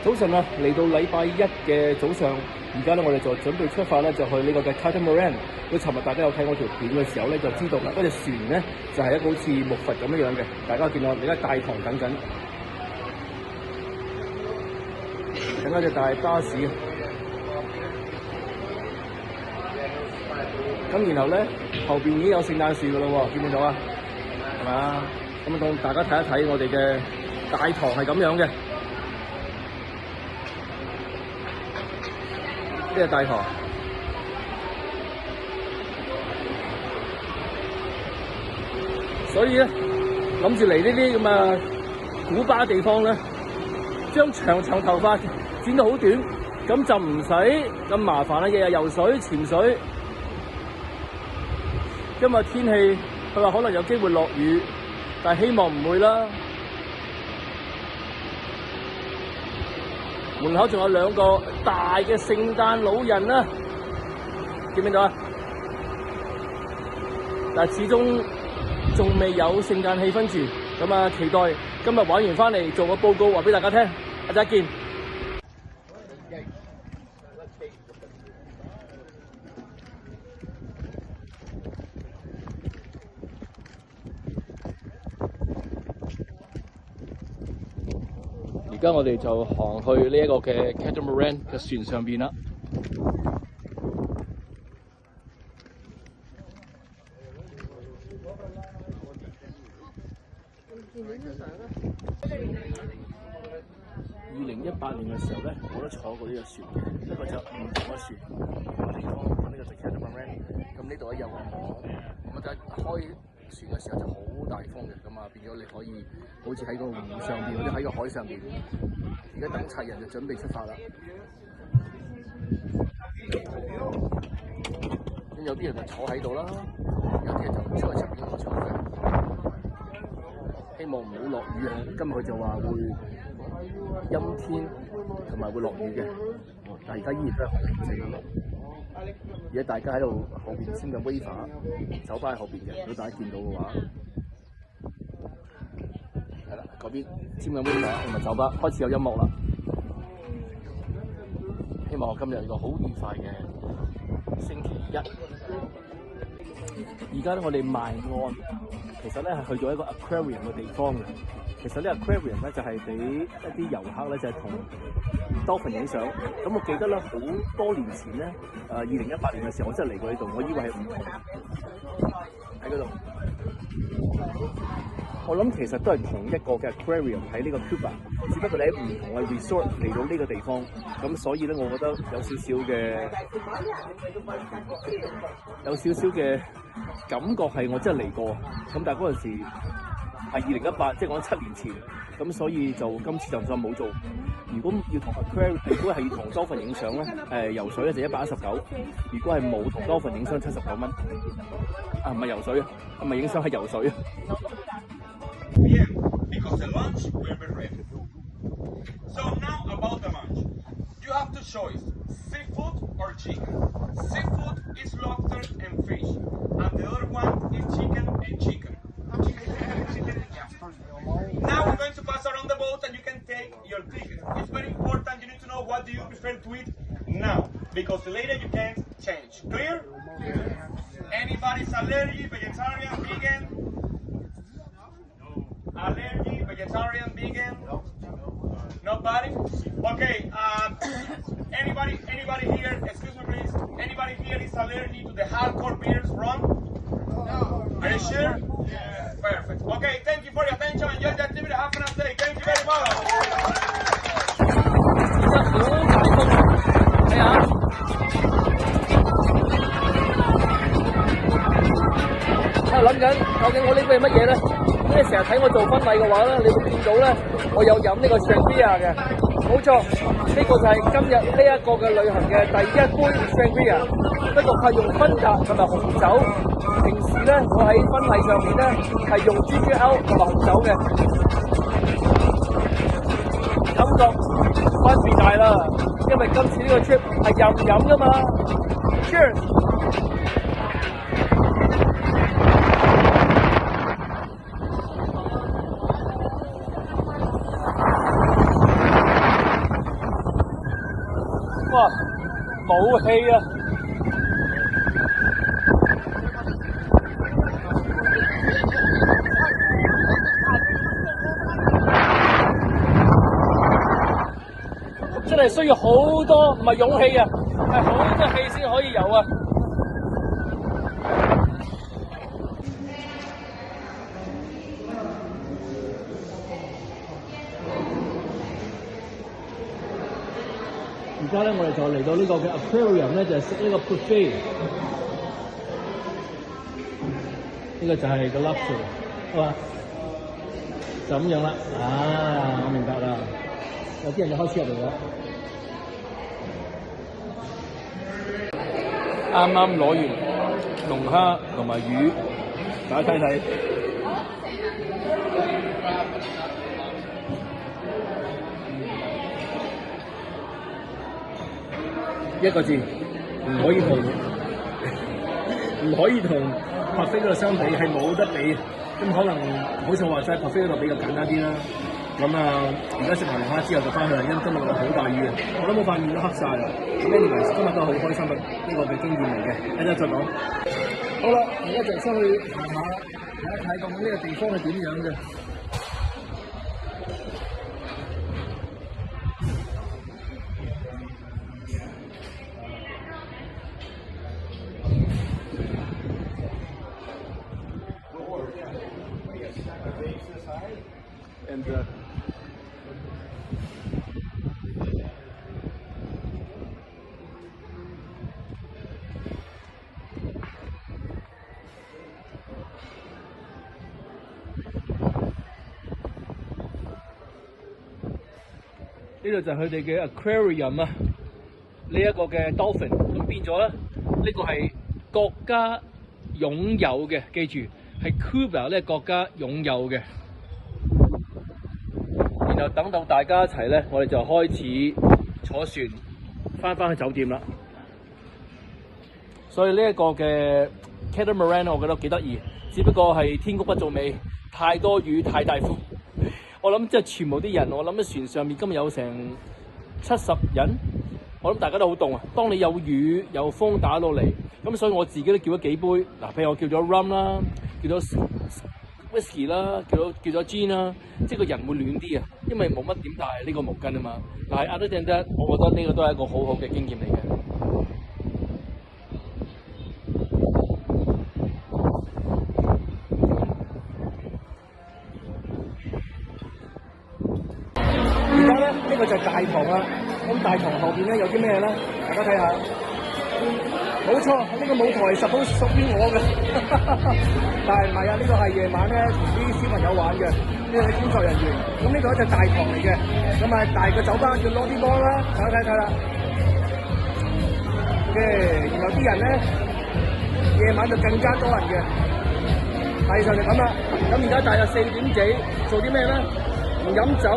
早晨啊，嚟到禮拜一嘅早上，而家咧我哋就準備出發咧，就去呢個嘅 Catamaran。咁尋日大家有睇我條片嘅時候咧，就知道啦，嗰隻船咧就係一個好似木筏咁樣嘅。大家見到而家大堂等緊，等緊隻大巴士。咁然後咧後邊已經有聖誕樹噶啦喎，見唔見到啊？係咪啊？咁啊，當大家睇一睇我哋嘅大堂係咁樣嘅。呢個大堂，所以咧諗住嚟呢啲咁嘅古巴地方咧，將長頭髮剪到好短，咁就唔使咁麻煩啦。日日游水、潛水。今日天氣佢話可能有機會落雨，但係希望唔會啦。門口仲有兩個大嘅聖誕老人啦，見唔見到啊？但係始終仲未有聖誕氣氛住，咁啊期待今日玩完翻嚟做個報告，話俾大家聽。下次見。而家我哋就行去呢一個嘅 Catamaran 嘅船上邊啦。2018年嘅時候咧，我都坐過呢個船嘅，不過就唔同嘅船地方。咁呢個就 Catamaran，咁呢度咧有個網，咁就開船嘅時候就好大風嘅，咁啊變咗你可以好似喺個湖上邊或者喺個海上邊。而家等齊人就準備出發啦。咁有啲人就坐喺度啦，有啲人就出去出邊嗰度坐嘅。希望唔好落雨啊！今日佢就話會陰天同埋會落雨嘅，但係而家依然都係好平靜。而家大家喺度後邊簽緊 waiver， 酒吧喺後邊嘅，如果大家見到嘅話，係啦，嗰邊簽緊 waiver 同埋酒吧開始有音樂啦。希望我今日有個好愉快嘅星期一。而家咧我哋埋岸，其實咧係去咗一個 aquarium 嘅地方嘅。其實呢個 aquarium 咧就係俾一啲遊客咧就係同 dolphin 影相。咁我記得咧好多年前咧，2018年嘅時候我真係嚟過呢度，我以為係唔同喺嗰度。我諗其實都係同一個嘅 aquarium 喺呢個 Cuba， 只不過你喺唔同嘅 resort 嚟到呢個地方，咁所以咧我覺得有少少嘅感覺係我真係嚟過，咁但係嗰陣時係2018，即係講7年前，咁所以就今次就再冇做。如果要同 aquarium， 如果係要同 dolphin 影相咧，游水咧就119，如果係冇同 dolphin 影相79蚊。啊，唔係游水啊，唔係影相係游水啊。Bien, because the lunch will be ready. So now about the lunch. You have two choices, seafood or chicken. Seafood is lobster and fish, and the other one is chicken and chicken. Now we're going to pass around the boat and you can take your ticket. It's very important, you need to know what do you prefer to eat now, because later you can't change. Clear? Anybody's allergic, vegetarian, vegan? Allergy, vegetarian, vegan? Nobody? Okay, anybody here, excuse me please, anybody here is allergic to the hardcore beers, rum? No. Are you sure? Yeah. Perfect. Okay, thank you for your attention. Enjoy the activity. Have a nice day. Thank you very much. 喺度諗緊，究竟我呢杯係乜嘢咧？因為成日睇我做婚禮嘅話咧，你會見到咧，我有飲呢個 Sangria 嘅，冇錯，呢個就係今日呢一個嘅旅行嘅第一杯 Sangria。不過係用芬達同埋紅酒。平時咧，我喺婚禮上面咧係用 GGL 同埋紅酒嘅，感覺分別大啦。因為今次呢個 trip 係任飲㗎嘛。Cheers！氣啊！真係需要好多，唔係勇氣啊，係好多氣先可以游啊！而家咧，我哋就嚟到呢個嘅 aquarium 咧，就係食呢個 buffet。呢個就係個 lobster，好嘛？就咁樣啦。啊，我明白啦。有啲人就開始入嚟啦。啱啱攞完龍蝦同埋魚，大家睇睇。一個字，唔可以同buffet 嗰度相比，係冇得比。咁可能好似我話齋buffet嗰度比較簡單啲啦。咁啊，而家食埋龍蝦之後就翻去啦，因為今日落好大雨啊，我都冇塊面都黑晒啦。咁 anyway， 今日都好開心嘅呢個嘅經驗嚟嘅，一陣再講。好啦，而家就出去行下，睇一睇究竟呢個地方係點樣嘅。And呢度就係佢哋嘅 aquarium 啊，呢一個嘅 dolphin 咁變咗咧，呢個係國家擁有嘅，記住係 Cuba 呢個國家擁有嘅。然後等到大家一齊咧，我哋就開始坐船翻去酒店啦。所以呢一個嘅 catamaran 我覺得幾得意，只不過係天公不造美，太多雨太大風。我諗即係全部啲人，我諗喺船上面今日有成70人，我諗大家都好凍啊。當你有雨有風打到嚟，咁所以我自己都叫咗幾杯嗱，譬如我叫咗 rum 啦，叫咗 whisky 啦，叫咗 gin 啦，即係個人會暖啲啊，因為冇乜點帶呢個毛巾啊嘛。但係 other than that，我覺得呢個都係一個好好嘅經驗嚟嘅。呢個就係大堂啦，咁大堂後邊咧有啲咩咧？大家睇下，冇錯，呢個舞台屬於我嘅，但係唔係啊？呢個係夜晚咧同啲小朋友玩嘅，呢個係工作人員。咁呢個就係大堂嚟嘅，咁啊大個酒吧叫 Lobby Bar啦，大家睇啦。嘅，然後啲人咧夜晚就更加多人嘅，係就係咁啦。咁而家大約4點幾，做啲咩咧？唔飲酒。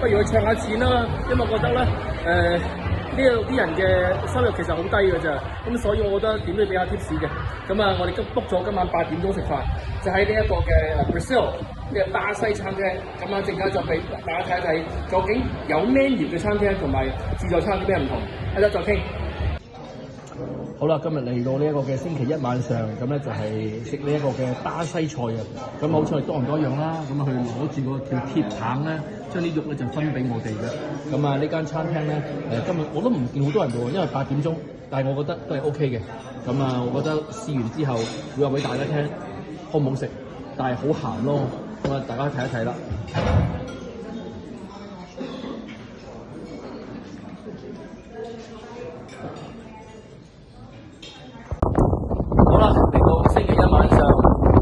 不如去唱下錢啦，因為我覺得咧，呢度啲人嘅收入其實好低嘅咋，咁所以我覺得點都要俾下 tips 嘅。咁啊，我哋book咗今晚8點鐘食飯，就喺呢一個嘅 Brazil 嘅巴西餐廳。咁啊，陣間就俾大家睇一睇，究竟有 menu 嘅餐廳同埋自助餐有啲咩唔同。一陣再傾。好啦，今日嚟到呢一個嘅星期一晚上，咁咧就係食呢一個嘅巴西菜啊。咁好似多唔多樣啦？咁啊，佢攞住個條鐵棒咧，將啲肉咧就分俾我哋嘅。咁啊，呢間餐廳咧，今日我都唔見好多人喎，因為8點鐘，但係我覺得都係 OK 嘅。咁啊，我覺得試完之後會話俾大家聽，好唔好食，但係好鹹咯。咁啊，大家睇一睇啦。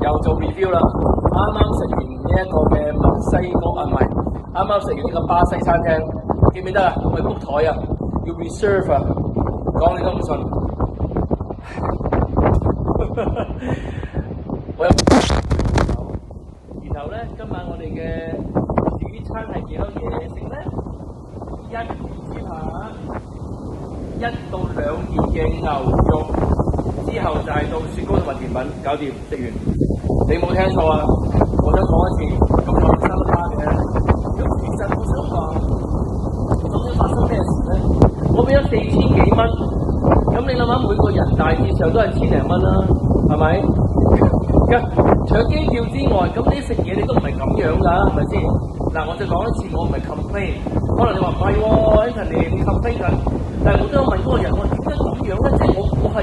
又做 review 啦，啱啱食完呢一個嘅墨西哥啊，唔係，啱啱食完呢個巴西餐廳，記唔記得啊？我哋 book 台啊，要 reserve 啊，講你都唔信。我有，然後咧，今晚我哋嘅主餐係幾多嘢食咧？1件豬扒，1到2件嘅牛肉，之後就係到雪糕同埋甜品，搞掂食完。你冇聽錯啊！我想講一次，咁我哋收卡嘅。咁其實我想話，究竟發生咩事咧？我俾咗4000幾蚊咁你諗下，每個人大致上都係千零蚊啦，係咪？除咗機票之外，咁你食嘢你都唔係咁樣㗎，係咪先？嗱，我再講一次，我唔係 complain， 可能你話唔係喎，Anthony 你 complain 緊，但係我都有問嗰個人，我點解咁樣咧？即係我覺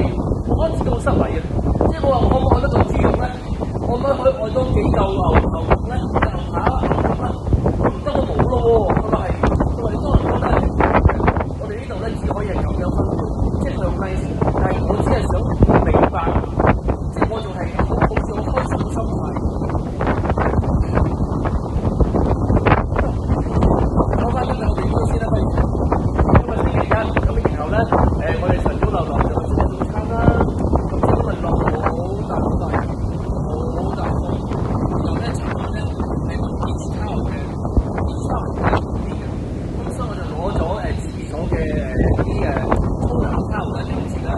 得自己好失禮啊！即係我話我可唔可以得到豬肉咧？我可唔可以愛多幾嚿牛肉咧？牛扒牛肉咧？唔得我冇咯喎！佢話係，佢話你多人覺得我哋呢度咧只可以係咁樣分配，即係佢用 nice， 但係我只係想明白，即係我仲係好似好開心嘅心態。講翻今日我哋公司咧，不如今日星期一，咁然後咧，我哋晨早流流就去食早餐啦。咁即係今日落好大好大，好大風。然後咧，尋晚咧係個 beach towel 嘅 beach towel 係好啲嘅。咁所以我就攞咗自己咗嘅啲沖涼 towel 咧，平時咧，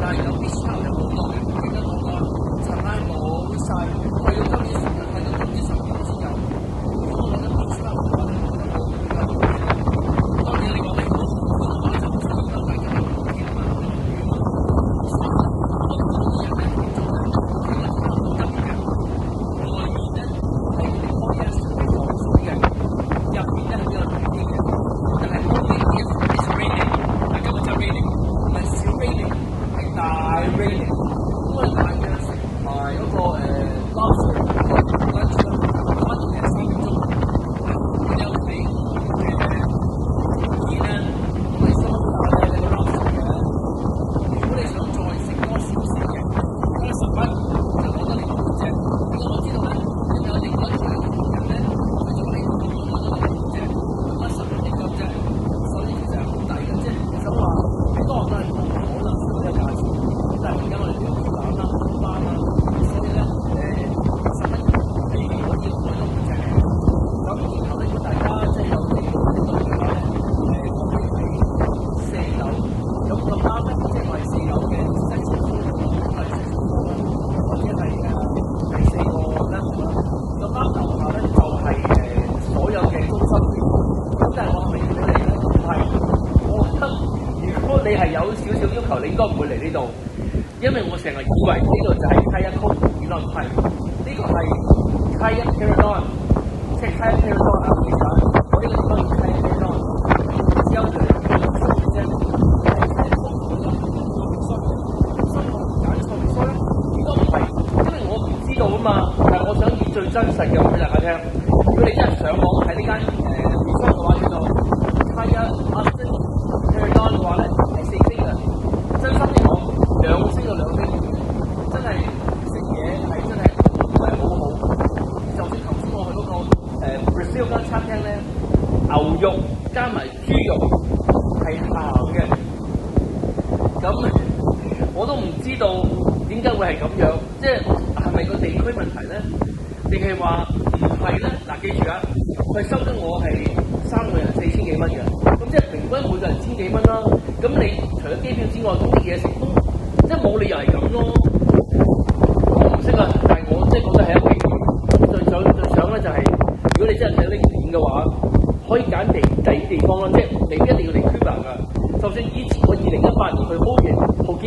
但係有 beach towel 就好耐，記得我話尋晚冇晒，我要今年10日，係到今年10月先有。如果我覺得 beach towel 嘅話咧，我覺得好比較好啲。當然你講你好舒服嘅話，就唔需要大家去傾啊嘛，我見到啲人咧做咧，其實差唔多得嘅。外面咧係佢哋 polyester 係防水嘅，入邊咧係比較大啲嘅。但係 polyester is raining， 但根本就係 raining， 唔係小 raining， 係大 raining。咁我哋大約食埋嗰個lobster 個 lunch 咧，翻到嚟3點鐘，我哋有睇片咧，我哋收下咧你個 lobster 嘅。如果你想再食多少少嘅，嗰10蚊就攞得嚟5隻。因為我知道咧，因為有另外一條人咧，佢就話你攞得嚟5隻，咁10蚊一斤啫，所以其實係好抵嘅。即係想話你多人都係冇可能食到呢個價錢。但係而家我哋都要攬啦、包啦，所以咧10蚊係可以攞到5隻嘅。咁然後咧，如果大家即係有嚟到呢度嘅話咧，我哋係4樓，咁咁啱咧，即係我係4樓嘅section 係section 或者係第4個 level 啦。咁啱樓下咧就係所有嘅中心點。咁但係我係咪要你嚟咧？唔係，我覺得如果你係有少少要求，你應該唔會嚟呢度，因為我成日以為呢度就係Kayak Cove，原來唔係，呢個係Kayak Paradise，即係Kayak Paradise啊！其實我呢個地方叫Kayak Paradise，只有2個字啫，係 Kayak Cove 嗰個所以我唔揀錯，所以如果唔係，因為我唔知道啊嘛，但係我想以最真實嘅話俾大家聽。如果你真係上網睇呢間resort嘅話，叫做Kayak Austin Paradise嘅話咧，係4星嘅，真心嚟講2星到2星半嘅，真係食嘢係真係好好。就算頭先我去嗰個Brazil 間餐廳咧，牛肉加埋豬肉係鹹嘅，咁我都唔知道點解會係咁樣，即係咪個地區問題咧？定係話唔係咧？嗱，記住啊，佢收咗我係3個人4000幾蚊嘅，咁即係平均每個人1000幾蚊啦。咁你除咗機票之外，咁啲嘢食都即係冇理由係咁咯。我唔識啊，但係我即係覺得係一個經驗。最想咧就係、如果你真係睇到呢條片嘅話，可以揀第啲地方啦，即係未必一定要嚟 Cuba 㗎。就算以前我2018年去豪堅，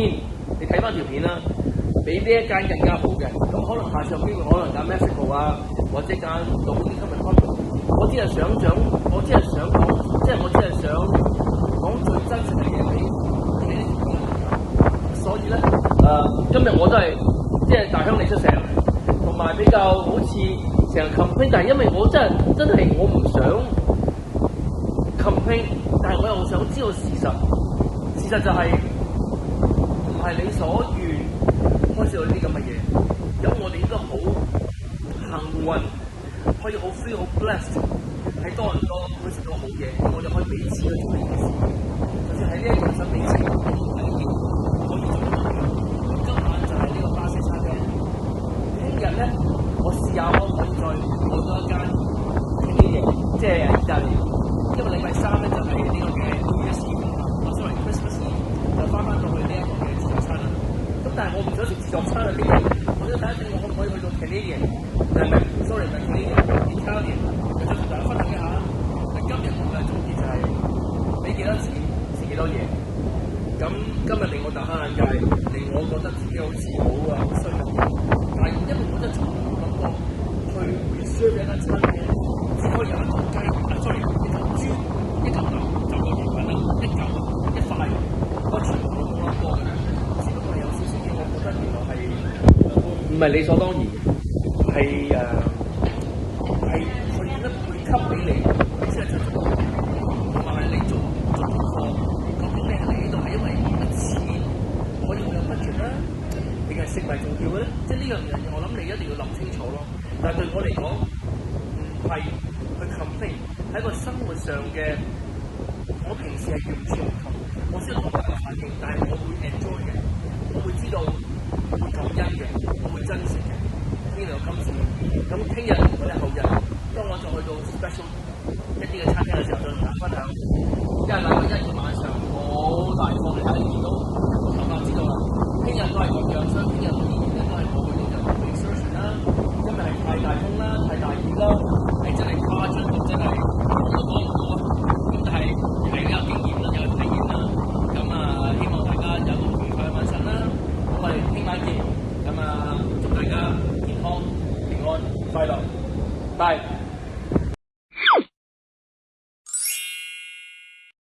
你睇翻條片啦，比呢一間更加好嘅。咁可能下次有機會，可能揀 Mexico 啊，或者揀到啲今日康。我只係想講，即係我只係想講最真實嘅嘢俾你哋。所以咧，今日我都係即係大鄉里出城，同埋比較好似成日 complain， 但係因為我真係我唔想 complain， 但係我又想知道事實。事實就係唔係你所願開始有呢啲咁嘅嘢，咁我哋應該好幸運，可以好 free 好 blessed， 喺多倫多可以食到好嘢，我哋可以俾錢去做呢件事。就算喺呢一個想俾錢，我都唔係呢件可以做到嘅。咁今晚就係呢個巴西餐廳。聽日咧，我試下可唔可以再攞多一間呢嘢，即係意大利。因為禮拜3咧就係呢個嘅 New Year's Eve，sorry Christmas Eve， 就翻到去呢一個嘅自助餐啦。咁但係我唔想食自助餐啊，點解？我想睇一睇我可唔可以去到 Canadian， 唔係 sorry 唔係 Canadian，Italian， 就想同大家分享一下。今日我嘅總結就係俾幾多錢食幾多嘢。咁今日令我大開眼界，令我覺得自己好自豪啊，好衰嘅。但係因為我真係從來冇諗過去 reserve 一間餐廳，只可以有一嚿雞，sorry，一嚿豬，一嚿牛，就個魚品啦，一嚿一塊，我全部都冇諗過嘅。只不過係有少少嘢，我覺得原來係唔係理所當然，係佢點樣配給俾你，你先係真正。同埋你做功課，究竟你係嚟呢度係因為錢可以有 budget 啦，定係食為重要嘅咧？即係呢樣嘢，我諗你一定要諗清楚咯。但係對我嚟講，唔係去 complain，喺個生活上嘅，我平時係完全唔同。我知道同大家反應，但係我會 enjoy 嘅，我會知道我會感恩嘅，我會珍惜嘅。呢度有今次，咁聽日或者後日，當我再去到 special 一啲嘅餐廳嘅時候，再同大家分享。因為禮拜一嘅晚上好大風，你睇見到頭髮知道啦。聽日都係咁樣，所以聽日嘅演咧都係冇去到任何 research 啦。今日係太大風啦，太大雨啦，係真係誇張到真係講都講唔到啊！咁但係係有經驗啦，有體驗啦。咁希望大家有個愉快嘅晚上啦。咁我哋聽晚見。咁祝大家健康、平安、快樂，拜。